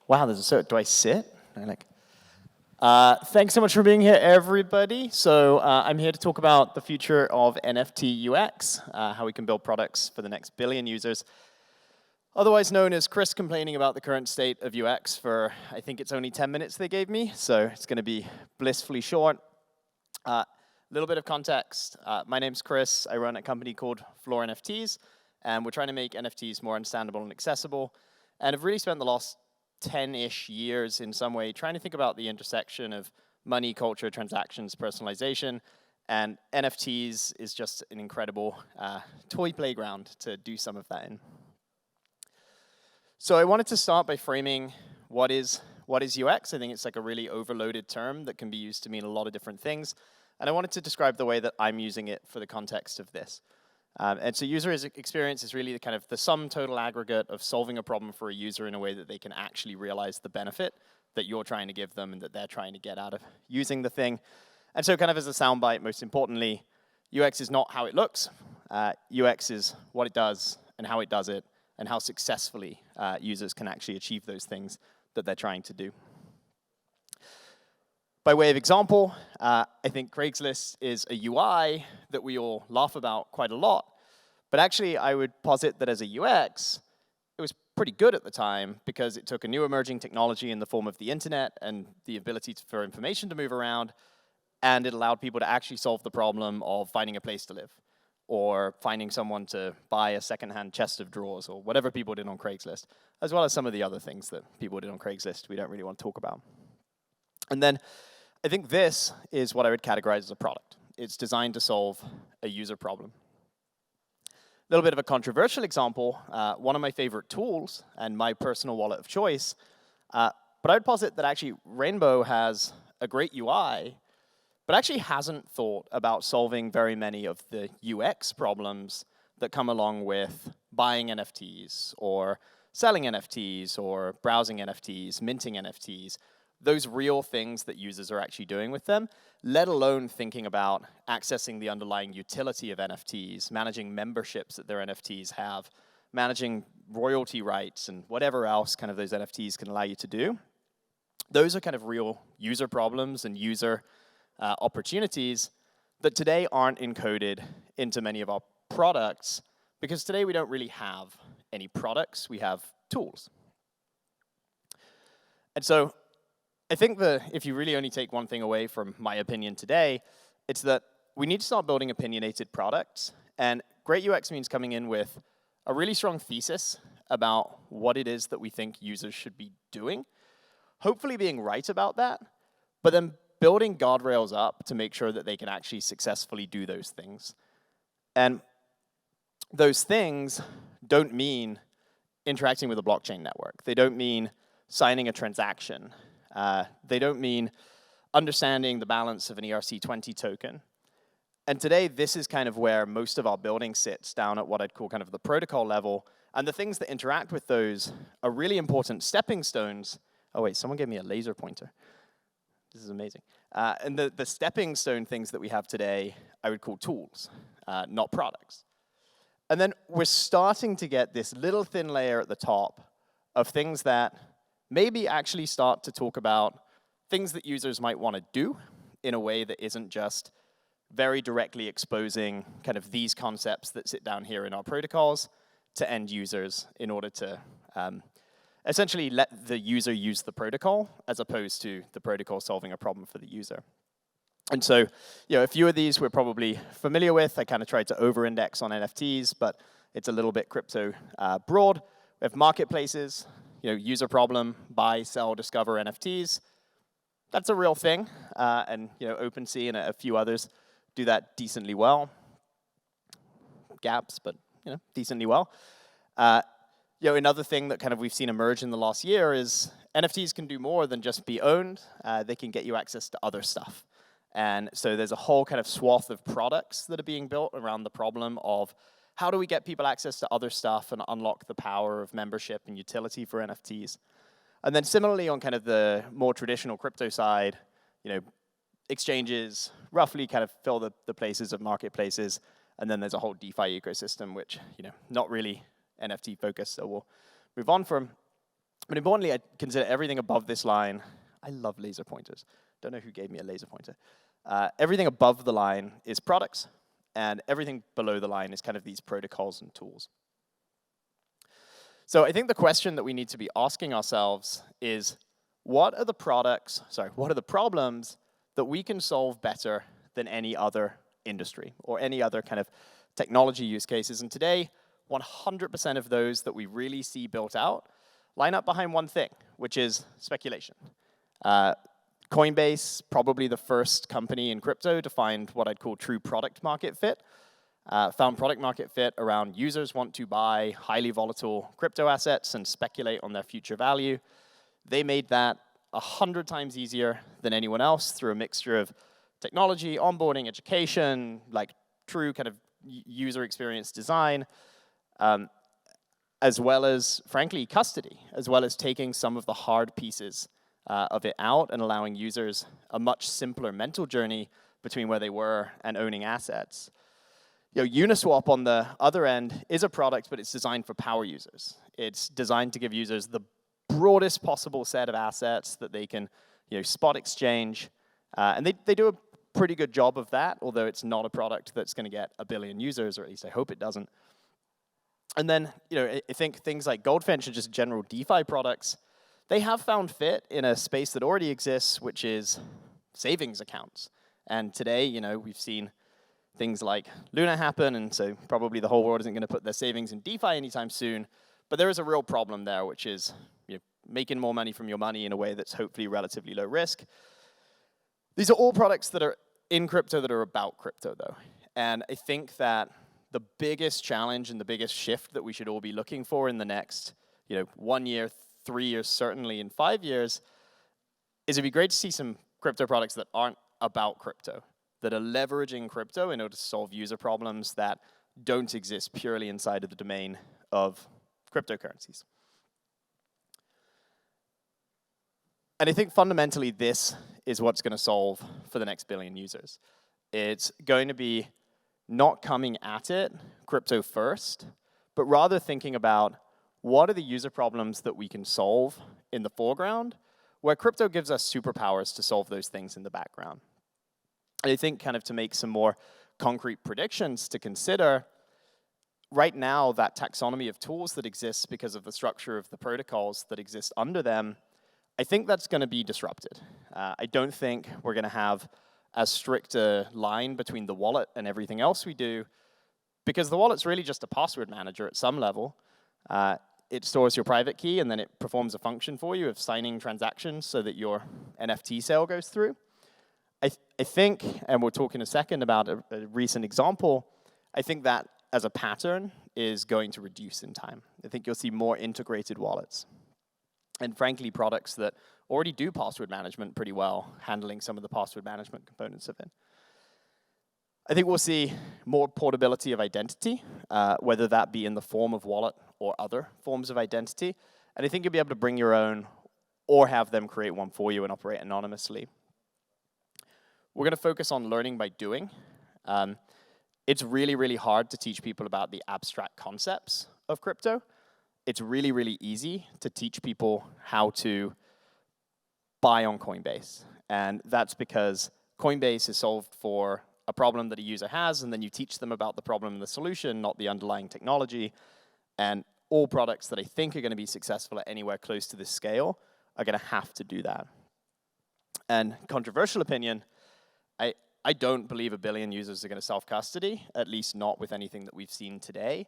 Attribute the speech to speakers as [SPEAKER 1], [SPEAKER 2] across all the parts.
[SPEAKER 1] Wow, do I sit? Thanks so much for being here, everybody. So I'm here to talk about the future of NFT UX, how we can build products for the next billion users. Otherwise known as Chris complaining about the current state of UX for, I think it's only 10 minutes they gave me, so it's going to be blissfully short. A little bit of context. My name's Chris. I run a company called Floor NFTs, and we're trying to make NFTs more understandable and accessible. And I've really spent the last 10-ish years in some way trying to think about the intersection of money, culture, transactions, personalization, and NFTs is just an incredible toy playground to do some of that in. So I wanted to start by framing what is UX. I think it's like a really overloaded term that can be used to mean a lot of different things. And I wanted to describe the way that I'm using it for the context of this. And so user experience is really the sum total aggregate of solving a problem for a user in a way that they can actually realize the benefit that you're trying to give them and that they're trying to get out of using the thing. And so as a soundbite, most importantly, UX is not how it looks. UX is what it does and how it does it and how successfully users can actually achieve those things that they're trying to do. By way of example, I think Craigslist is a UI that we all laugh about quite a lot. But actually, I would posit that as a UX, it was pretty good at the time because it took a new emerging technology in the form of the internet and the ability for information to move around, and it allowed people to actually solve the problem of finding a place to live or finding someone to buy a secondhand chest of drawers or whatever people did on Craigslist, as well as some of the other things that people did on Craigslist we don't really want to talk about. And then I think this is what I would categorize as a product. It's designed to solve a user problem. A little bit of a controversial example, one of my favorite tools and my personal wallet of choice, but I would posit that actually Rainbow has a great UI, but actually hasn't thought about solving very many of the UX problems that come along with buying NFTs or selling NFTs or browsing NFTs, minting NFTs, those real things that users are actually doing with them, let alone thinking about accessing the underlying utility of NFTs, managing memberships that their NFTs have, managing royalty rights and whatever else those NFTs can allow you to do. Those are real user problems and user opportunities that today aren't encoded into many of our products because today we don't really have any products, we have tools. And so I think that if you really only take one thing away from my opinion today, it's that we need to start building opinionated products. And great UX means coming in with a really strong thesis about what it is that we think users should be doing, hopefully being right about that, but then building guardrails up to make sure that they can actually successfully do those things. And those things don't mean interacting with a blockchain network. They don't mean signing a transaction. They don't mean understanding the balance of an ERC20 token. And today, this is where most of our building sits down at what I'd call the protocol level. And the things that interact with those are really important stepping stones. Oh, wait, someone gave me a laser pointer. This is amazing. And the stepping stone things that we have today, I would call tools, not products. And then we're starting to get this little thin layer at the top of things that maybe actually start to talk about things that users might want to do in a way that isn't just very directly exposing these concepts that sit down here in our protocols to end users in order to essentially let the user use the protocol as opposed to the protocol solving a problem for the user. And so, a few of these we're probably familiar with. I tried to over-index on NFTs, but it's a little bit crypto broad. We have marketplaces. User problem, buy, sell, discover NFTs. That's a real thing, and OpenSea and a few others do that decently well. Gaps, but decently well. Another thing that we've seen emerge in the last year is NFTs can do more than just be owned. They can get you access to other stuff, and so there's a whole swath of products that are being built around the problem of how do we get people access to other stuff and unlock the power of membership and utility for NFTs? And then similarly on the more traditional crypto side, exchanges roughly fill the places of marketplaces. And then there's a whole DeFi ecosystem, which, not really NFT focused, so we'll move on from. But importantly, I consider everything above this line. I love laser pointers. Don't know who gave me a laser pointer. Everything above the line is products, and everything below the line is kind of these protocols and tools. So I think the question that we need to be asking ourselves is, what are the problems that we can solve better than any other industry or any other kind of technology use cases? And today, 100% of those that we really see built out line up behind one thing, which is speculation. Coinbase, probably the first company in crypto to find what I'd call true product market fit, found product market fit around users want to buy highly volatile crypto assets and speculate on their future value. They made that 100 times easier than anyone else through a mixture of technology, onboarding, education, like true kind of user experience design, as well as, frankly, custody, as well as taking some of the hard pieces of it out and allowing users a much simpler mental journey between where they were and owning assets. Uniswap on the other end is a product, but it's designed for power users. It's designed to give users the broadest possible set of assets that they can spot exchange. And they do a pretty good job of that, although it's not a product that's going to get 1 billion users, or at least I hope it doesn't. And then I think things like Goldfinch and just general DeFi products, they have found fit in a space that already exists, which is savings accounts. And today, we've seen things like Luna happen, and so probably the whole world isn't going to put their savings in DeFi anytime soon. But there is a real problem there, which is making more money from your money in a way that's hopefully relatively low risk. These are all products that are in crypto that are about crypto, though. And I think that the biggest challenge and the biggest shift that we should all be looking for in the next 1 year, 3 years, certainly in 5 years, is it'd be great to see some crypto products that aren't about crypto, that are leveraging crypto in order to solve user problems that don't exist purely inside of the domain of cryptocurrencies. And I think fundamentally this is what's going to solve for the next billion users. It's going to be not coming at it crypto first, but rather thinking about what are the user problems that we can solve in the foreground, where crypto gives us superpowers to solve those things in the background. I think kind of to make some more concrete predictions to consider, right now that taxonomy of tools that exists because of the structure of the protocols that exist under them, I think that's going to be disrupted. I don't think we're going to have as strict a line between the wallet and everything else we do, because the wallet's really just a password manager at some level. It stores your private key, and then it performs a function for you of signing transactions so that your NFT sale goes through. I think, and we'll talk in a second about a recent example, I think that as a pattern is going to reduce in time. I think you'll see more integrated wallets. And frankly, products that already do password management pretty well, handling some of the password management components of it. I think we'll see more portability of identity, whether that be in the form of wallet or other forms of identity. And I think you'll be able to bring your own or have them create one for you and operate anonymously. We're going to focus on learning by doing. It's really, really hard to teach people about the abstract concepts of crypto. It's really, really easy to teach people how to buy on Coinbase. And that's because Coinbase is solved for a problem that a user has, and then you teach them about the problem and the solution, not the underlying technology. And all products that I think are going to be successful at anywhere close to this scale are going to have to do that. And controversial opinion, I don't believe 1 billion users are going to self-custody, at least not with anything that we've seen today.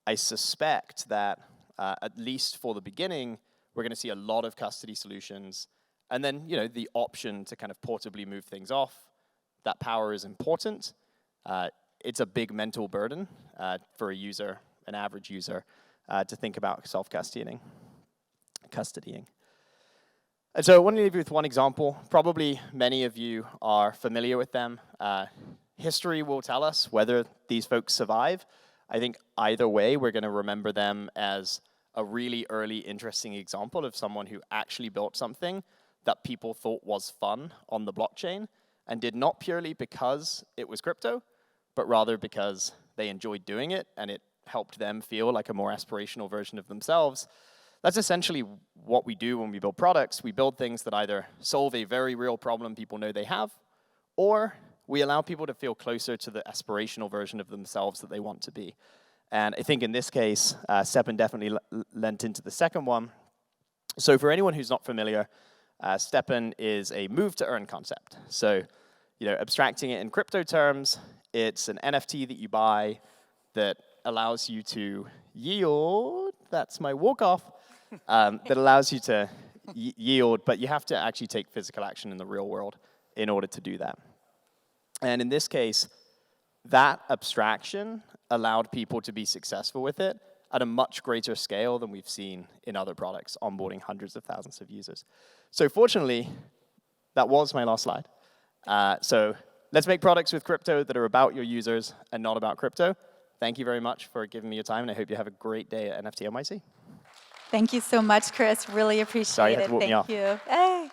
[SPEAKER 1] I suspect that, at least for the beginning, we're going to see a lot of custody solutions. And then, the option to kind of portably move things off, that power is important. It's a big mental burden for a user, an average user, to think about self-custodying. And so I want to leave you with one example. Probably many of you are familiar with them. History will tell us whether these folks survive. I think either way, we're going to remember them as a really early, interesting example of someone who actually built something that people thought was fun on the blockchain and did not purely because it was crypto, but rather because they enjoyed doing it and it helped them feel like a more aspirational version of themselves. That's essentially what we do when we build products. We build things that either solve a very real problem people know they have, or we allow people to feel closer to the aspirational version of themselves that they want to be. And I think in this case, STEPN definitely lent into the second one. So for anyone who's not familiar, STEPN is a move-to-earn concept. So, abstracting it in crypto terms, it's an NFT that you buy that allows you to yield. That's my walk-off. That allows you to yield, but you have to actually take physical action in the real world in order to do that. And in this case, that abstraction allowed people to be successful with it at a much greater scale than we've seen in other products, onboarding hundreds of thousands of users. So fortunately, that was my last slide. So let's make products with crypto that are about your users and not about crypto. Thank you very much for giving me your time, and I hope you have a great day at NFT.NYC.
[SPEAKER 2] Thank you so much, Chris. Really appreciate it.
[SPEAKER 1] Sorry, you had to walk me off.
[SPEAKER 2] Thank you. Hey.